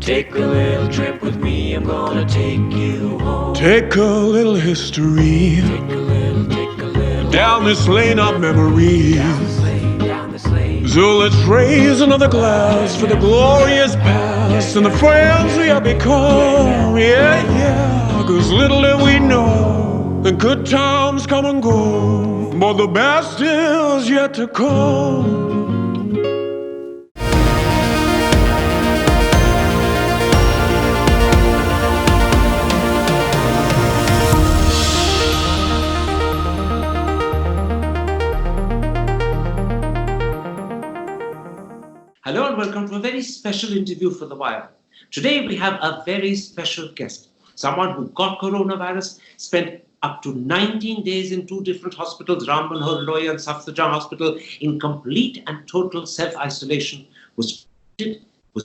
Take a little trip with me, I'm gonna take you home. Take a little history down this lane of memories. So let's raise another glass for the glorious past and the friends we have become. Yeah, 'cause little did we know the good times come and go, but the best is yet to come. Hello and welcome to a very special interview for The Wire. Today we have a very special guest, someone who got coronavirus, spent up to 19 days in two different hospitals, Ram Manohar Lohia and Safdarjung Hospital, in complete and total self-isolation, was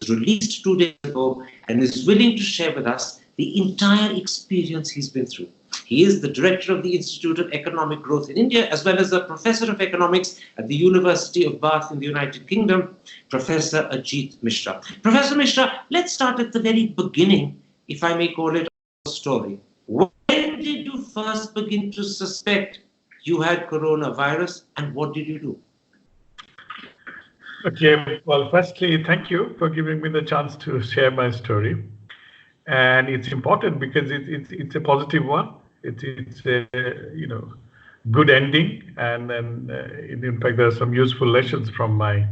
released 2 days ago and is willing to share with us the entire experience he's been through. He is the director of the Institute of Economic Growth in India, as well as a professor of economics at the University of Bath in the United Kingdom, Professor Ajit Mishra. Professor Mishra, let's start at the very beginning, if I may call it a story. When did you first begin to suspect you had coronavirus, and what did you do? Okay, well, firstly, thank you for giving me the chance to share my story. And it's important because it's a positive one. It's a good ending, and then in fact there are some useful lessons from my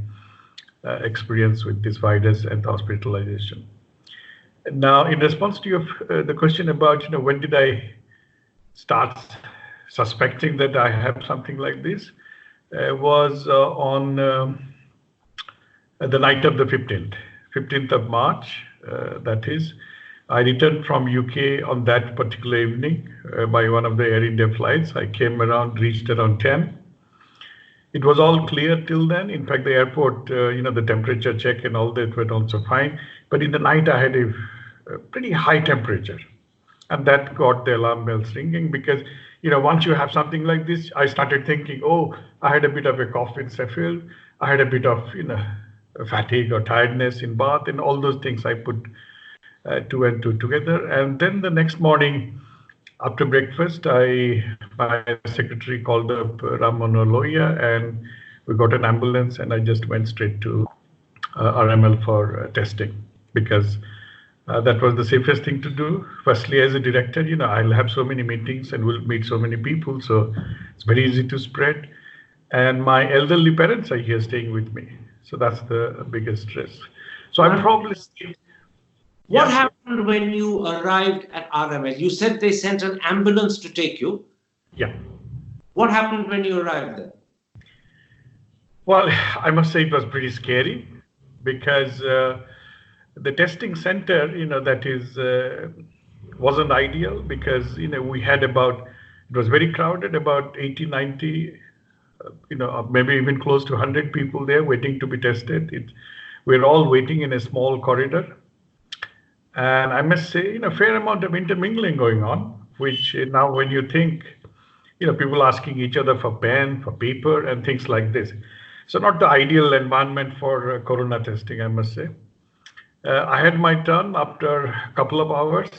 experience with this virus and hospitalization. Now, in response to the question about when did I start suspecting that I have something like this, was on the night of the 15th of March. That is. I returned from UK on that particular evening by one of the Air India flights. I reached around 10. It was all clear till then. In fact, the airport, the temperature check and all that were also fine. But in the night, I had a pretty high temperature. And that got the alarm bells ringing because, once you have something like this, I started thinking, I had a bit of a cough in Sheffield. I had a bit of, fatigue or tiredness in Bath, and all those things I put two and two together. And then the next morning after breakfast, my secretary called up Ram Manohar Lohia, and we got an ambulance, and I just went straight to RML for testing, because that was the safest thing to do. Firstly, as a director, I'll have so many meetings and we'll meet so many people, so it's very easy to spread. And my elderly parents are here staying with me, so that's the biggest risk. So I'm probably What happened when you arrived at RML? You said they sent an ambulance to take you. Yeah. What happened when you arrived there? Well, I must say it was pretty scary because the testing center, that is, wasn't ideal because, we had it was very crowded, about 80, 90, maybe even close to 100 people there waiting to be tested. We're all waiting in a small corridor. And I must say, a fair amount of intermingling going on, which now when you think, people asking each other for pen, for paper, and things like this. So not the ideal environment for corona testing, I must say. I had my turn after a couple of hours.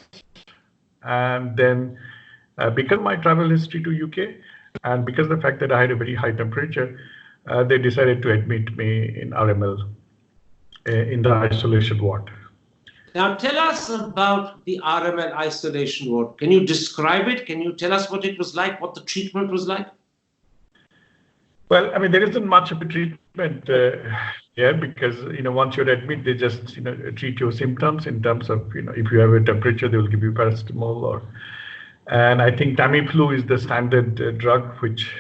And then because of my travel history to UK, and because of the fact that I had a very high temperature, they decided to admit me in RML, in the isolation ward. Now tell us about the RML isolation ward. Can you describe it? Can you tell us what it was like, what the treatment was like? Well, there isn't much of a treatment here because, once you're admitted, they just, treat your symptoms in terms of, if you have a temperature, they will give you paracetamol and I think Tamiflu is the standard drug which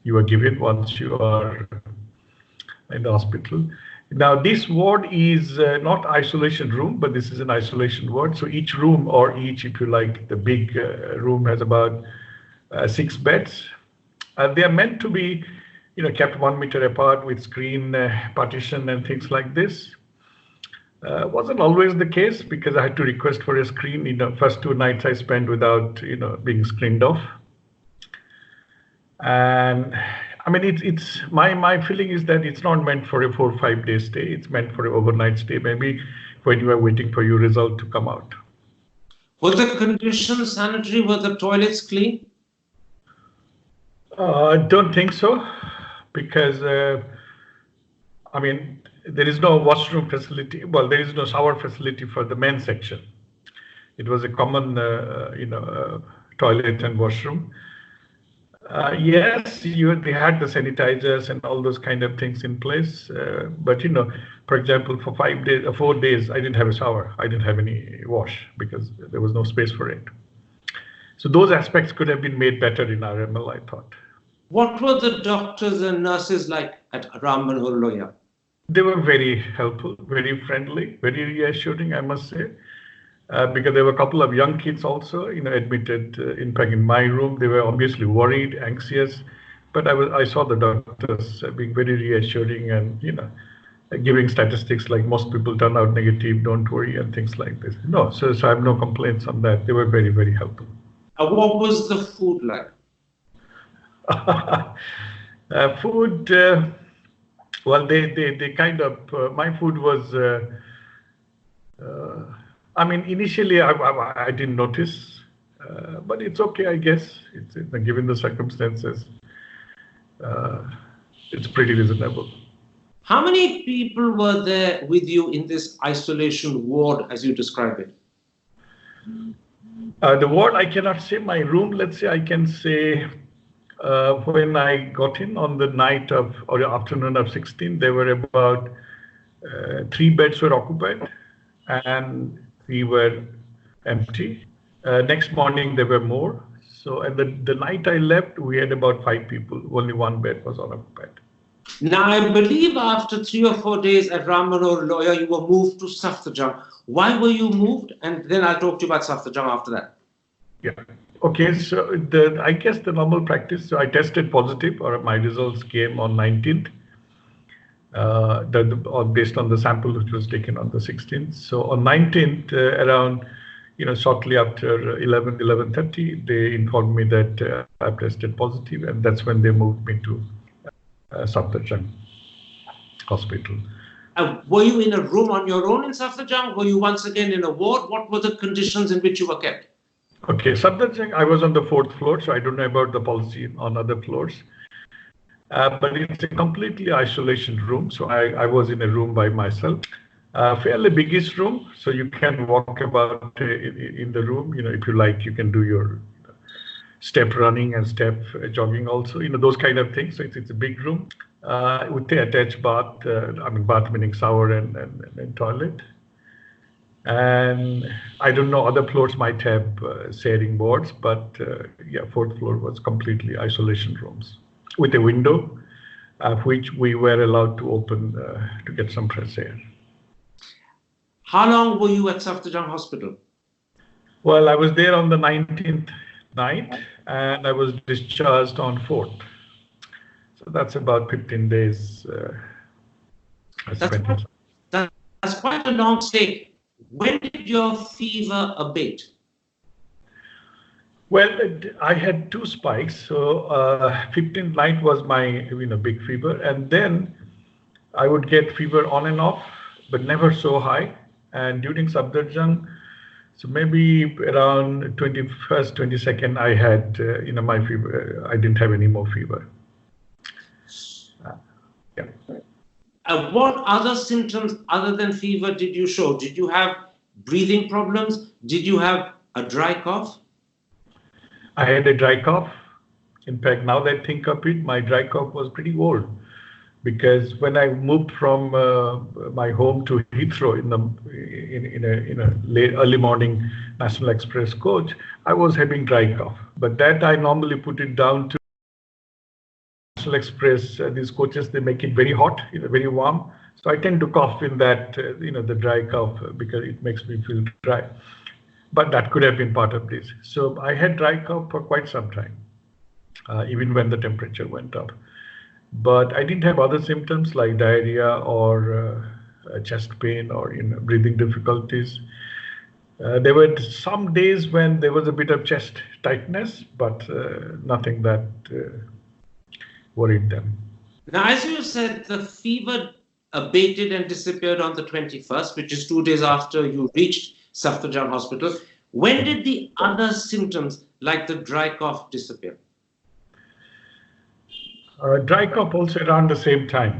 you are given once you are in the hospital. Now, this ward is not isolation room, but this is an isolation ward. So each room, or if you like, the big room has about 6 beds. They are meant to be, kept 1 meter apart with screen partition and things like this. Wasn't always the case because I had to request for a screen. First 2 nights I spent without, being screened off. And I mean, it's my feeling is that it's not meant for a 4 or 5 day stay. It's meant for an overnight stay, maybe when you are waiting for your result to come out. Were the conditions sanitary? Were the toilets clean? Don't think so, because I mean, there is no washroom facility. Well, there is no shower facility for the men's section. It was a common, toilet and washroom. Yes, they had the sanitizers and all those kind of things in place. But for example, for 5 days, 4 days, I didn't have a shower. I didn't have any wash because there was no space for it. So those aspects could have been made better in RML, I thought. What were the doctors and nurses like at Ram Manohar Lohia? They were very helpful, very friendly, very reassuring, I must say. Because there were a couple of young kids also, admitted. In fact, in my room, they were obviously worried, anxious, but I saw the doctors being very reassuring and giving statistics like most people turn out negative, don't worry, and things like this. No, so I have no complaints on that. They were very, very helpful. What was the food like? Food. Well, they kind of. My food was. I mean, initially I didn't notice, but it's okay, I guess. It's given the circumstances, it's pretty reasonable. How many people were there with you in this isolation ward, as you describe it? The ward, I cannot say. My room, let's say, I can say. When I got in on the night of or the afternoon of 16, there were about 3 beds were occupied, and we were empty. Next morning, there were more. So at the night I left, we had about 5 people. Only 1 bed was unoccupied. Now, I believe after 3 or 4 days at Ram Manohar Lohia, you were moved to Safdarjung. Why were you moved? And then I'll talk to you about Safdarjung after that. Yeah. Okay. So I guess the normal practice. So I tested positive, or my results came on 19th. Based on the sample which was taken on the 16th. So on 19th, around, shortly after 11:30, they informed me that I've tested positive, and that's when they moved me to Safdarjung Hospital. Were you in a room on your own in Safdarjung? Were you once again in a ward? What were the conditions in which you were kept? Okay, Safdarjung, I was on the 4th floor, so I don't know about the policy on other floors. But it's a completely isolation room. So I was in a room by myself, fairly biggish room. So you can walk about in the room. If you like, you can do your step running and step jogging also. Those kind of things. So it's a big room with the attached bath. Bath meaning shower and toilet. And I don't know, other floors might have sharing wards, but 4th floor was completely isolation rooms, with a window, which we were allowed to open to get some fresh air. How long were you at Safdarjung Hospital? Well, I was there on the 19th night, and I was discharged on 4th. So that's about 15 days. That's quite a long stay. When did your fever abate? Well, I had 2 spikes. So 15th night was my big fever, and then I would get fever on and off, but never so high. And during Safdarjung, so maybe around 21st, 22nd, I had my fever. I didn't have any more fever. What other symptoms other than fever did you show? Did you have breathing problems? Did you have a dry cough? I had a dry cough. In fact, now that I think of it, my dry cough was pretty old, because when I moved from my home to Heathrow in a late early morning National Express coach, I was having dry cough. But that I normally put it down to National Express. These coaches, they make it very hot, very warm. So I tend to cough in that, the dry cough, because it makes me feel dry. But that could have been part of this. So I had dry cough for quite some time, even when the temperature went up. But I didn't have other symptoms like diarrhea or chest pain or breathing difficulties. There were some days when there was a bit of chest tightness, but nothing that worried them. Now, as you said, the fever abated and disappeared on the 21st, which is 2 days after you reached Safdarjung Hospital. When did the other symptoms, like the dry cough, disappear? Dry cough also around the same time,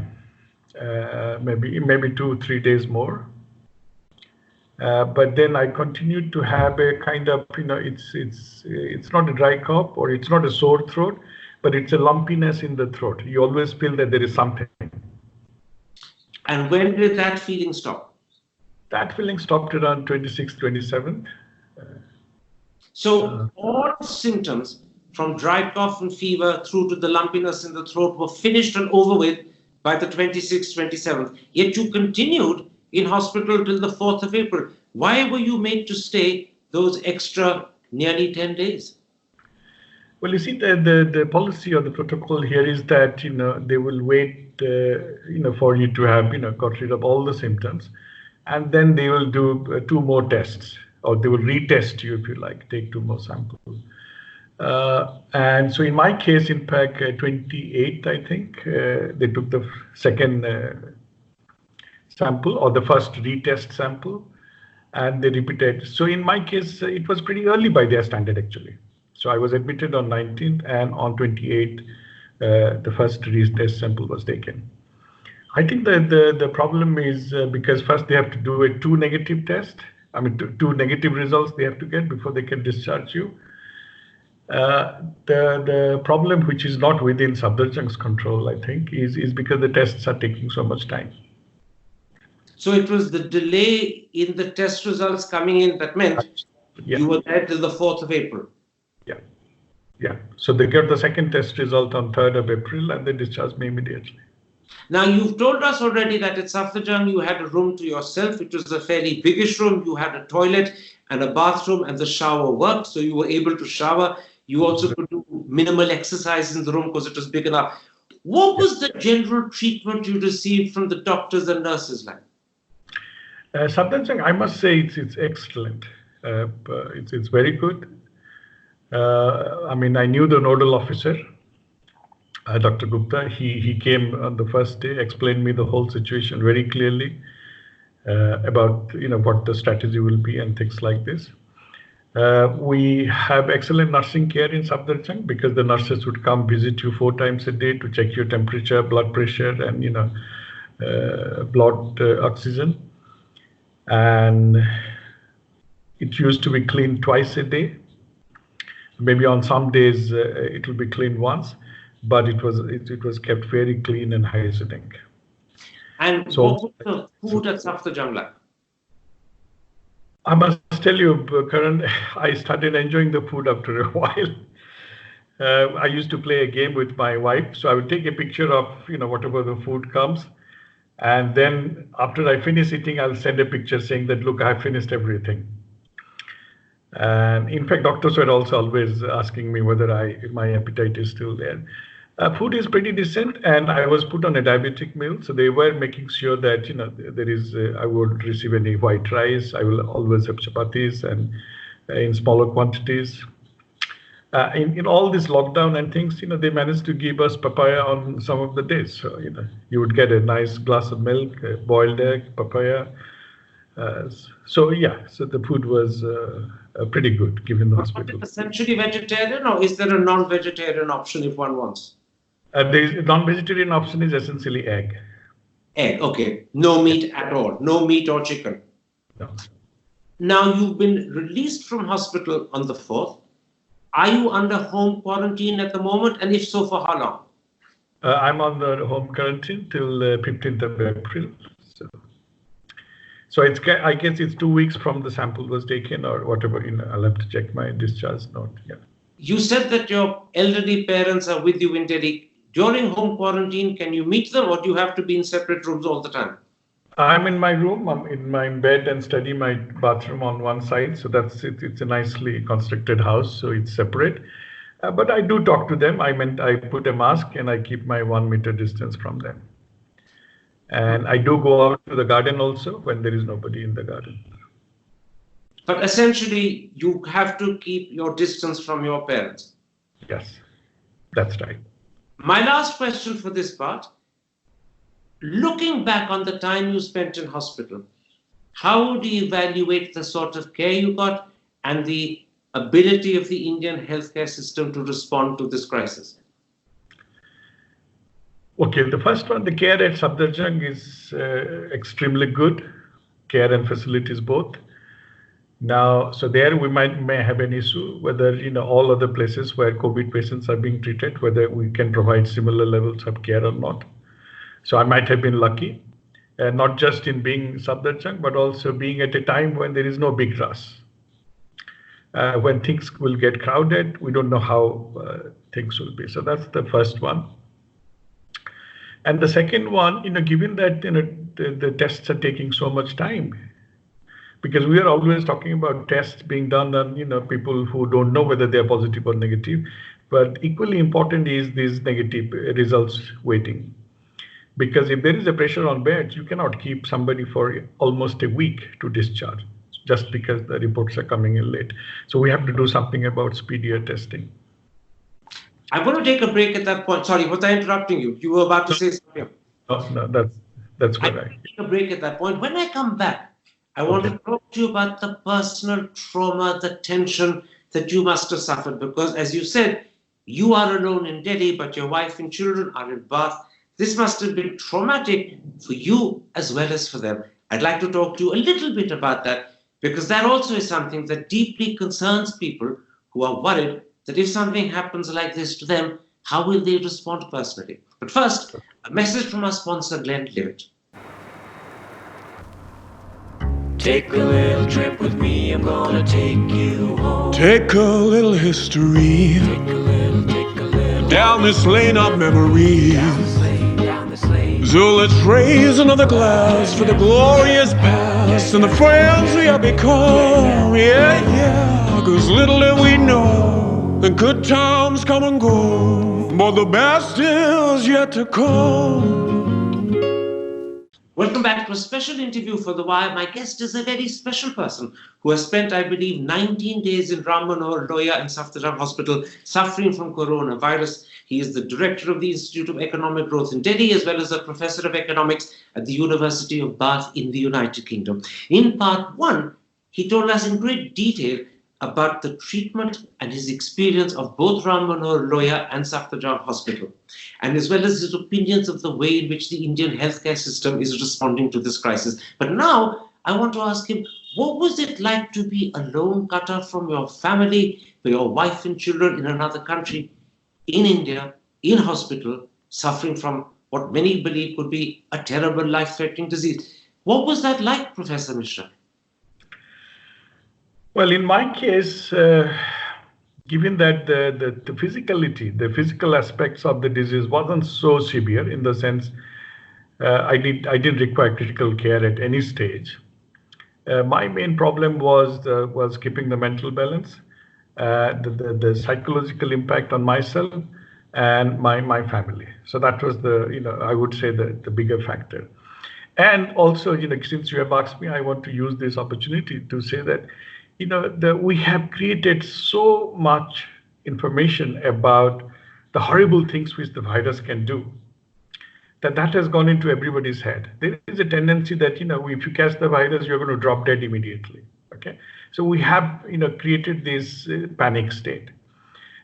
maybe 2-3 days more. But then I continued to have a kind of, it's not a dry cough or it's not a sore throat, but it's a lumpiness in the throat. You always feel that there is something. And when did that feeling stop? That feeling stopped around 26th, 27th. So all symptoms from dry cough and fever through to the lumpiness in the throat were finished and over with by the 26th, 27th. Yet you continued in hospital till the 4th of April. Why were you made to stay those extra nearly 10 days? Well, you see, the policy or the protocol here is that, they will wait, for you to have, got rid of all the symptoms. And then they will do 2 more tests, or they will retest you, if you like, take 2 more samples. And so in my case, in fact, 28th, I think, they took the second sample or the first retest sample, and they repeated. So in my case, it was pretty early by their standard, actually. So I was admitted on 19th, and on 28th, the first retest sample was taken. I think that the problem is because first they have to do a 2 negative test. I mean, 2 negative results they have to get before they can discharge you. The problem, which is not within Safdarjung's control, I think, is because the tests are taking so much time. So it was the delay in the test results coming in that meant you were there till the 4th of April. Yeah. So they got the second test result on 3rd of April and they discharged me immediately. Now, you've told us already that at Safdarjung you had a room to yourself. It was a fairly biggish room. You had a toilet and a bathroom, and the shower worked, so you were able to shower. You also could do minimal exercise in the room because it was big enough. What was the general treatment you received from the doctors and nurses like? Safdarjung, I must say it's excellent. It's very good. I mean, I knew the nodal officer, Dr. Gupta. He came on the first day, explained me the whole situation very clearly about what the strategy will be and things like this. We have excellent nursing care in Safdarjung because the nurses would come visit you 4 times a day to check your temperature, blood pressure, and blood oxygen. And it used to be cleaned twice a day. Maybe on some days it will be cleaned once, but it was kept very clean and hygienic. And so, what was the food at Safdarjung like? I must tell you, Karan, I started enjoying the food after a while. I used to play a game with my wife, so I would take a picture of whatever the food comes, and then after I finish eating, I'll send a picture saying that, look, I finished everything. And in fact, doctors were also always asking me whether my appetite is still there. Food is pretty decent, and I was put on a diabetic meal, so they were making sure that there is I won't receive any white rice. I will always have chapatis and in smaller quantities. In all this lockdown and things, they managed to give us papaya on some of the days. So you would get a nice glass of milk, a boiled egg, papaya. So the food was pretty good given the hospital. Was it essentially vegetarian, or is there a non-vegetarian option if one wants? The non-vegetarian option is essentially egg. Egg, okay. No meat at all. No meat or chicken. No. Now, you've been released from hospital on the 4th. Are you under home quarantine at the moment? And if so, for how long? I'm on the home quarantine till 15th of April. So I guess it's 2 weeks from the sample was taken or whatever. I'll have to check my discharge note. Yeah. You said that your elderly parents are with you in Delhi. During home quarantine, can you meet them, or do you have to be in separate rooms all the time? I'm in my room. I'm in my bed and study, my bathroom on one side. So that's it. It's a nicely constructed house, so it's separate. But I do talk to them. I put a mask and I keep my 1 meter distance from them. And I do go out to the garden also when there is nobody in the garden. But essentially, you have to keep your distance from your parents. Yes, that's right. My last question for this part, looking back on the time you spent in hospital, how do you evaluate the sort of care you got and the ability of the Indian healthcare system to respond to this crisis? Okay, the first one, the care at Safdarjung is extremely good, care and facilities both. Now, so there we may have an issue whether all other places where COVID patients are being treated, whether we can provide similar levels of care or not. So I might have been lucky, not just in being Safdarjung, but also being at a time when there is no big rush. When things will get crowded, we don't know how things will be. So that's the first one. And the second one, given that the tests are taking so much time, because we are always talking about tests being done on people who don't know whether they are positive or negative, but equally important is these negative results waiting. Because if there is a pressure on beds, you cannot keep somebody for almost a week to discharge just because the reports are coming in late. So we have to do something about speedier testing. I'm going to take a break at that point. Sorry, was I interrupting you? You were about to say something. No, that's correct. I'm going to take a break at that point. When I come back, I want to talk to you about the personal trauma, the tension that you must have suffered. Because as you said, you are alone in Delhi, but your wife and children are in Bath. This must have been traumatic for you as well as for them. I'd like to talk to you a little bit about that, because that also is something that deeply concerns people who are worried that if something happens like this to them, how will they respond personally? But first, a message from our sponsor, Glenn Levitt. Take a little trip with me, I'm gonna take you home. Take a little history Take a little down this lane of memories. down this lane. So let's raise another glass for the glorious past and the friends we have become. Yeah, 'cause little do we know the good times come and go, but the best is yet to come. Welcome back to a special interview for The Wire. My guest is a very special person who has spent, I believe, 19 days in Ram Manohar Lohia and Safdarjung Hospital suffering from coronavirus. He is the director of the Institute of Economic Growth in Delhi, as well as a professor of economics at the University of Bath in the United Kingdom. In part one, he told us in great detail about the treatment and his experience of both Ram Manohar Lohia and Safdarjung Hospital, and as well as his opinions of the way in which the Indian healthcare system is responding to this crisis. But now I want to ask him, what was it like to be a lone cutter from your family, for your wife and children in another country, in India, in hospital, suffering from what many believe could be a terrible life-threatening disease? What was that like, Professor Mishra? Well, in my case, given that the physicality, the physical aspects of the disease wasn't so severe in the sense I didn't require critical care at any stage. My main problem was keeping the mental balance, the psychological impact on myself and my family. So that was I would say the bigger factor. And also, since you have asked me, I want to use this opportunity to say that we have created so much information about the horrible things which the virus can do, that has gone into everybody's head. There is a tendency that, if you catch the virus, you're going to drop dead immediately. Okay. So we have, created this panic state.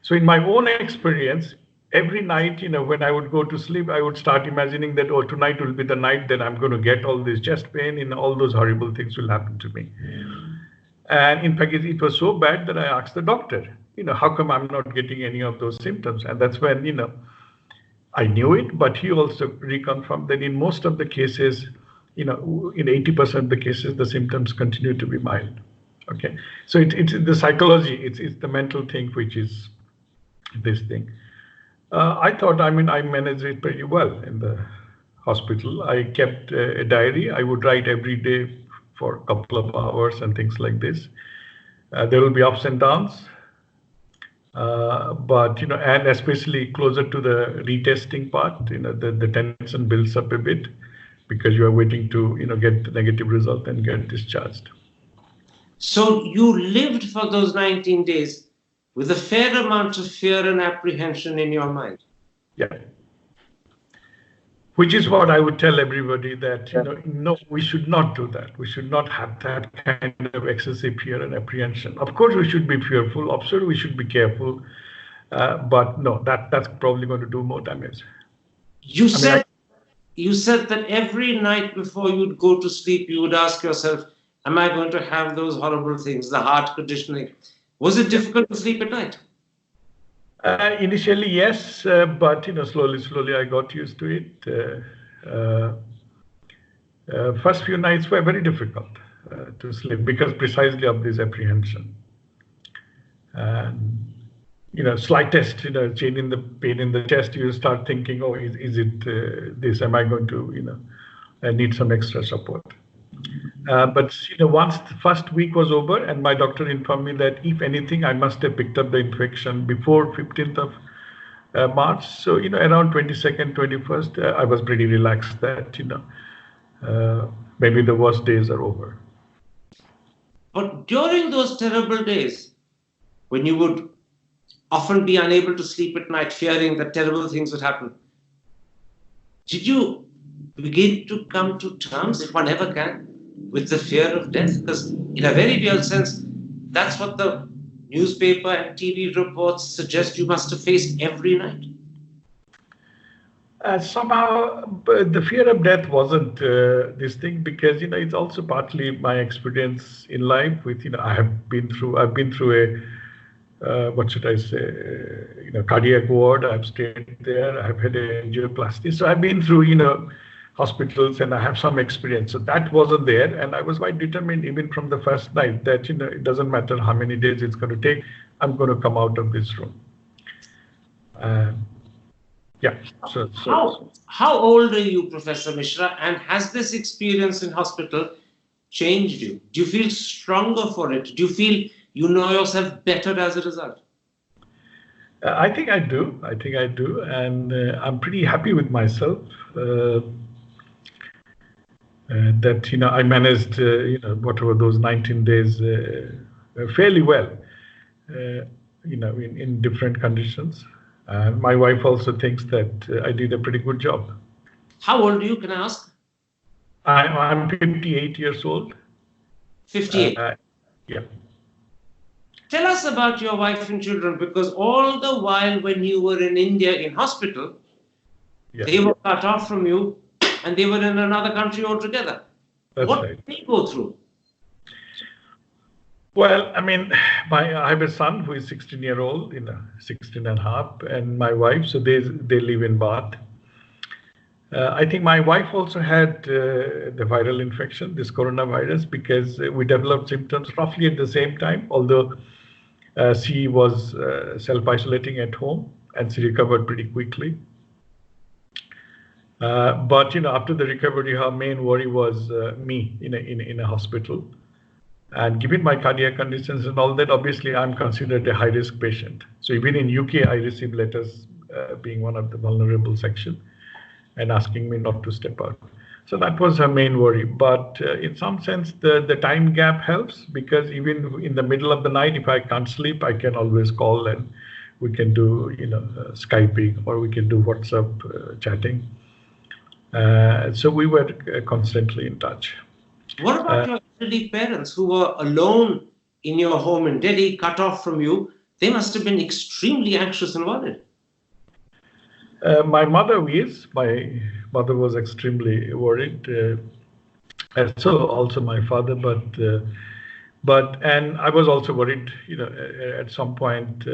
So in my own experience, every night, when I would go to sleep, I would start imagining that, oh, tonight will be the night that I'm going to get all this chest pain and all those horrible things will happen to me. And in fact, it was so bad that I asked the doctor, how come I'm not getting any of those symptoms? And that's when, I knew it, but he also reconfirmed that in most of the cases, in 80% of the cases, the symptoms continue to be mild. Okay. So it's the psychology, it's the mental thing, which is this thing. I thought, I managed it pretty well in the hospital. I kept a diary. I would write every day for a couple of hours and things like this. There will be ups and downs, but and especially closer to the retesting part, the tension builds up a bit because you are waiting to get the negative result and get discharged. So you lived for those 19 days with a fair amount of fear and apprehension in your mind. Yeah. Which is what I would tell everybody that, no, we should not do that. We should not have that kind of excessive fear and apprehension. Of course, we should be fearful. Of course, we should be careful. But no, that's probably going to do more damage. You said that every night before you'd go to sleep, you would ask yourself, am I going to have those horrible things, the heart conditioning? Was it difficult to sleep at night? Initially, yes, but slowly I got used to it. First few nights were very difficult to sleep because precisely of this apprehension. And slightest change in the pain in the chest, you start thinking, oh, is it this? Am I going to I need some extra support? But once the first week was over and my doctor informed me that if anything, I must have picked up the infection before 15th of March. So, around 22nd, 21st, I was pretty relaxed that, maybe the worst days are over. But during those terrible days, when you would often be unable to sleep at night, fearing that terrible things would happen, did you begin to come to terms, if one ever can, with the fear of death? Because in a very real sense, that's what the newspaper and TV reports suggest you must have faced every night. Somehow, the fear of death wasn't this thing because it's also partly my experience in life. With I've been through a what should I say? Cardiac ward. I've stayed there. I've had a angioplasty. So I've been through hospitals and I have some experience. So that wasn't there, and I was quite determined even from the first night that it doesn't matter how many days it's going to take. I'm going to come out of this room. Yeah. How old are you, Professor Mishra, and has this experience in hospital changed you? Do you feel stronger for it? Do you feel you know yourself better as a result? I think I do. And I'm pretty happy with myself that, I managed, whatever those 19 days fairly well, in different conditions. My wife also thinks that I did a pretty good job. How old are you, can I ask? I'm 58 years old. 58? Yeah. Tell us about your wife and children, because all the while when you were in India in hospital, they were cut off from you and they were in another country altogether. What did they go through? Well, I have a son who is 16-year-old, 16 and a half, and my wife, so they live in Bath. I think my wife also had the viral infection, this coronavirus, because we developed symptoms roughly at the same time, although she was self-isolating at home and she recovered pretty quickly. But after the recovery, her main worry was me in a hospital. And given my cardiac conditions and all that, obviously I'm considered a high-risk patient. So even in UK, I received letters being one of the vulnerable section and asking me not to step out. So that was her main worry. But in some sense, the time gap helps, because even in the middle of the night, if I can't sleep, I can always call and we can do Skyping, or we can do WhatsApp chatting. So we were constantly in touch. What about your elderly parents who were alone in your home in Delhi, cut off from you? They must have been extremely anxious and worried. My mother was extremely worried. So also my father, and I was also worried, at some point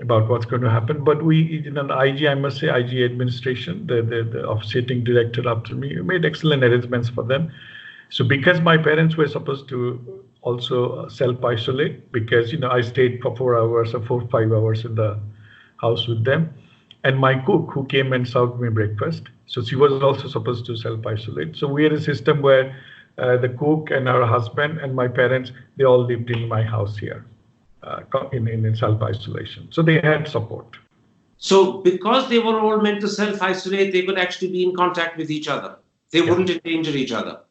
about what's going to happen. But we, IG, I must say, IG administration, the officiating director after me, made excellent arrangements for them. So because my parents were supposed to also self-isolate, because, I stayed for 4 hours or 4 or 5 hours in the house with them. And my cook, who came and served me breakfast, so she was also supposed to self-isolate. So we had a system where the cook and her husband and my parents, they all lived in my house here in self-isolation. So they had support. So because they were all meant to self-isolate, they could actually be in contact with each other. They wouldn't endanger each other.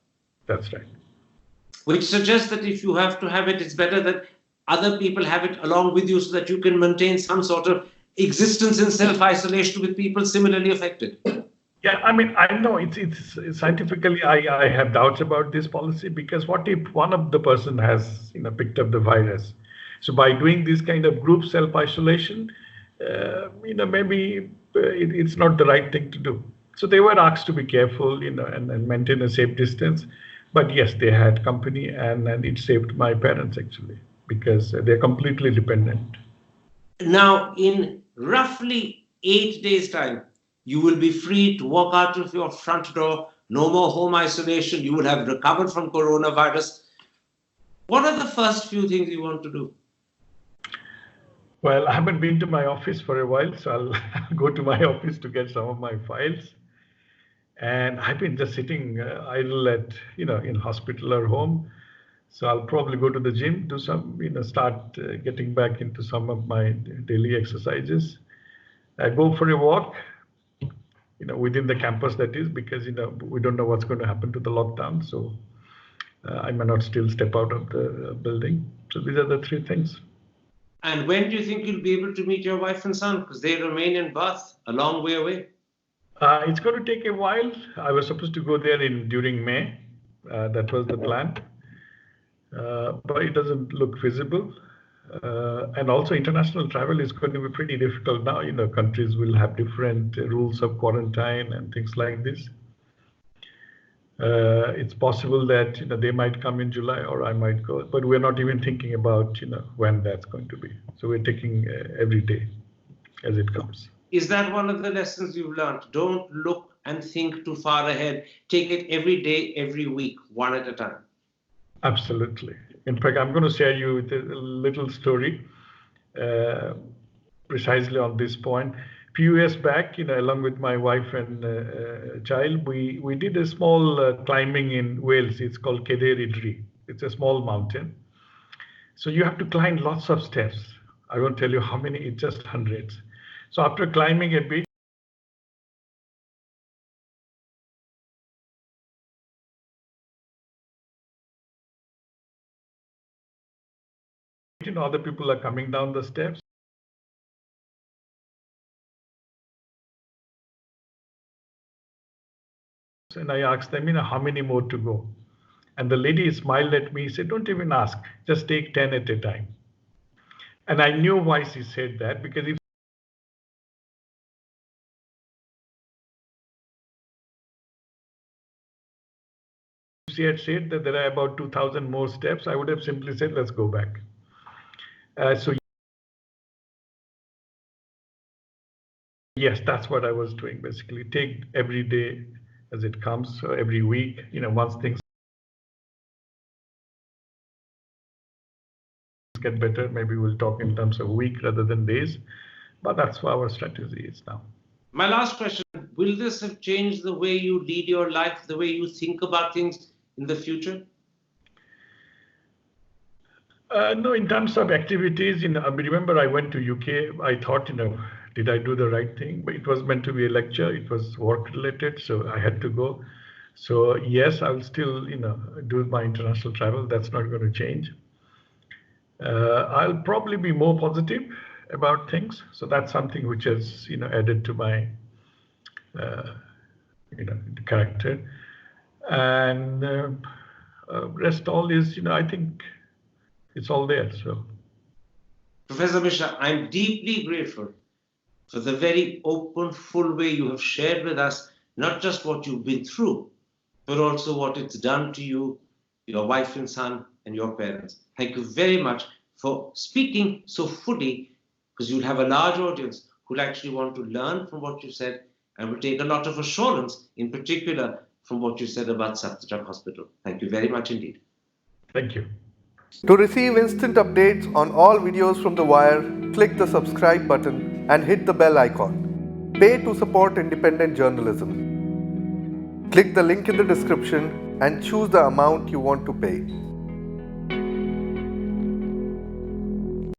That's right. Which suggests that if you have to have it, it's better that other people have it along with you so that you can maintain some sort of existence in self-isolation with people similarly affected? Yeah, I mean, I know it's scientifically, I have doubts about this policy, because what if one of the person has, picked up the virus? So by doing this kind of group self-isolation, maybe it's not the right thing to do. So they were asked to be careful, and maintain a safe distance. But yes, they had company, and it saved my parents actually, because they're completely dependent. Now, in roughly 8 days' time, you will be free to walk out of your front door, no more home isolation, you will have recovered from coronavirus. What are the first few things you want to do? Well, I haven't been to my office for a while, so I'll go to my office to get some of my files. And I've been just sitting idle at, in hospital or home. So I'll probably go to the gym, do some, start getting back into some of my daily exercises. I go for a walk, within the campus, that is, because, we don't know what's going to happen to the lockdown. So I may not still step out of the building. So these are the three things. And when do you think you'll be able to meet your wife and son? Because they remain in Bath, a long way away. It's going to take a while. I was supposed to go there during May. That was the plan. But it doesn't look feasible. And also international travel is going to be pretty difficult now. Countries will have different rules of quarantine and things like this. It's possible that they might come in July, or I might go, but we're not even thinking about when that's going to be. So we're taking every day as it comes. Is that one of the lessons you've learned? Don't look and think too far ahead. Take it every day, every week, one at a time. Absolutely. In fact, I'm going to share you with a little story precisely on this point. A few years back, along with my wife and child, we did a small climbing in Wales. It's called Cadair Idri. It's a small mountain. So you have to climb lots of steps. I won't tell you how many, it's just hundreds. So after climbing a bit, other people are coming down the steps. And I asked them, how many more to go? And the lady smiled at me, said, don't even ask, just take 10 at a time. And I knew why she said that, because if she had said that there are about 2,000 more steps, I would have simply said, let's go back. So yes, that's what I was doing, basically. Take every day as it comes, so every week, once things get better, maybe we'll talk in terms of week rather than days. But that's what our strategy is now. My last question, will this have changed the way you lead your life, the way you think about things in the future? No, in terms of activities, remember I went to UK, I thought, did I do the right thing? But it was meant to be a lecture, it was work related, so I had to go. So yes, I'll still, do my international travel, that's not going to change. I'll probably be more positive about things. So that's something which has, added to my, character. And rest all is, I think it's all there. So, Professor Mishra, I'm deeply grateful for the very open, full way you have shared with us, not just what you've been through, but also what it's done to you, your wife and son, and your parents. Thank you very much for speaking so fully, because you'll have a large audience who'll actually want to learn from what you said and will take a lot of assurance, in particular, from what you said about Safdarjung Hospital. Thank you very much indeed. Thank you. To receive instant updates on all videos from The Wire, click the subscribe button and hit the bell icon. Pay to support independent journalism. Click the link in the description and choose the amount you want to pay.